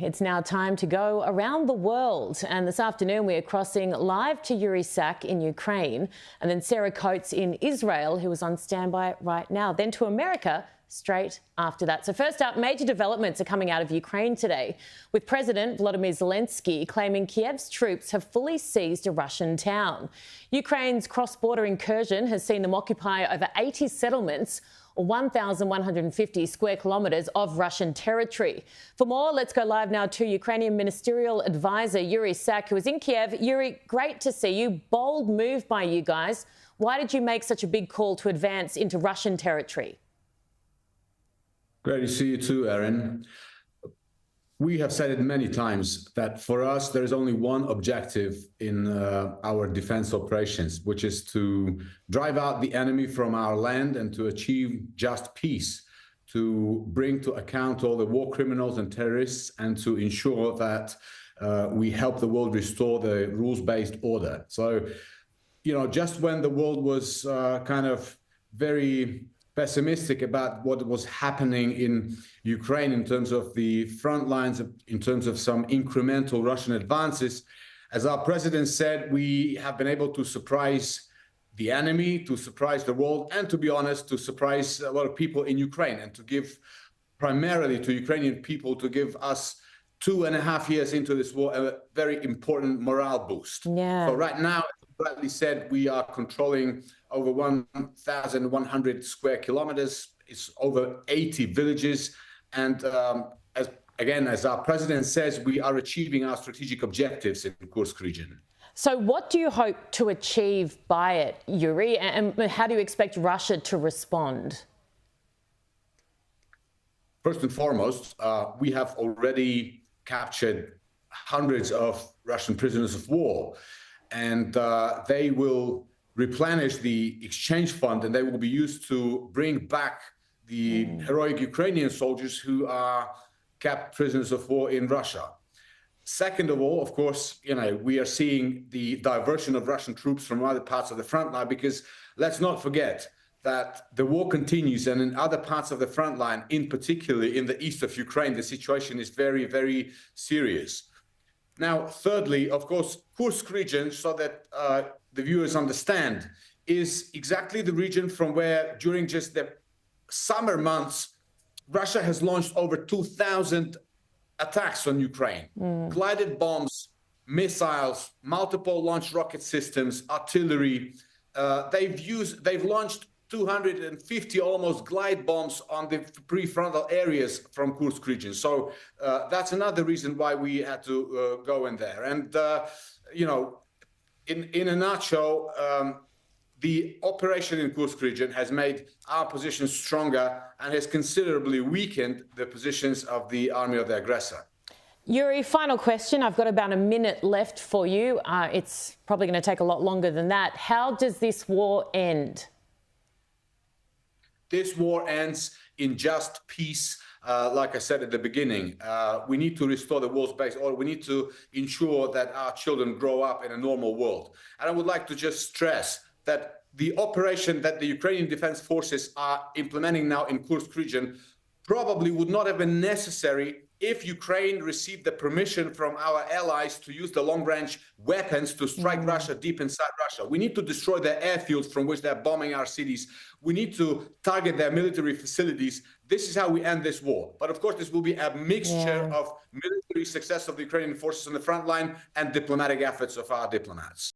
It's now time to go around the world. And this afternoon we are crossing live to Yuri Sak in Ukraine, and then Sarah Coates in Israel, who is on standby right now, then to America straight after that. So first up, major developments are coming out of Ukraine today, with President Volodymyr Zelensky claiming Kiev's troops have fully seized a Russian town. Ukraine's cross-border incursion has seen them occupy over 80 settlements, or 1,150 square kilometres of Russian territory. For more, let's go live now to Ukrainian Ministerial Advisor Yuri Sak, who is in Kiev. Yuri, great to see you. Bold move by you guys. Why did you make such a big call to advance into Russian territory? Great to see you too, Erin. We have said it many times that for us, there is only one objective in our defense operations, which is to drive out the enemy from our land and to achieve just peace, to bring to account all the war criminals and terrorists, and to ensure that we help the world restore the rules-based order. So, just when the world was kind of very pessimistic about what was happening in Ukraine in terms of the front lines, in terms of some incremental Russian advances, as our president said, we have been able to surprise the enemy, to surprise the world, and to be honest, to surprise a lot of people in Ukraine, and to give primarily to Ukrainian people, to give us 2.5 years into this war a very important morale boost. Yeah. So right now, rightly said, we are controlling over 1,100 square kilometers. It's over 80 villages. And as our president says, we are achieving our strategic objectives in the Kursk region. So what do you hope to achieve by it, Yuri? And how do you expect Russia to respond? First and foremost, we have already captured hundreds of Russian prisoners of war. And they will replenish the exchange fund, and they will be used to bring back the heroic Ukrainian soldiers who are kept prisoners of war in Russia. Second of all, of course, we are seeing the diversion of Russian troops from other parts of the front line, because let's not forget that the war continues, and in other parts of the front line, in particular in the east of Ukraine, the situation is very, very serious. Now, thirdly, of course, Kursk region, so that the viewers understand, is exactly the region from where, during just the summer months, Russia has launched over 2,000 attacks on Ukraine. Glided bombs, missiles, multiple launch rocket systems, artillery. They've launched 250 almost glide bombs on the prefrontal areas from Kursk region. So that's another reason why we had to go in there. And, in a nutshell, the operation in Kursk region has made our position stronger and has considerably weakened the positions of the army of the aggressor. Yuri, final question. I've got about a minute left for you. It's probably going to take a lot longer than that. How does this war end? This war ends in just peace. Like I said at the beginning, we need to restore the world's-based order. We need to ensure that our children grow up in a normal world. And I would like to just stress that the operation that the Ukrainian Defense Forces are implementing now in Kursk region probably would not have been necessary if Ukraine received the permission from our allies to use the long-range weapons to strike Russia deep inside Russia. We need to destroy their airfields from which they're bombing our cities. We need to target their military facilities. This is how we end this war. But of course, this will be a mixture of military success of the Ukrainian forces on the front line and diplomatic efforts of our diplomats.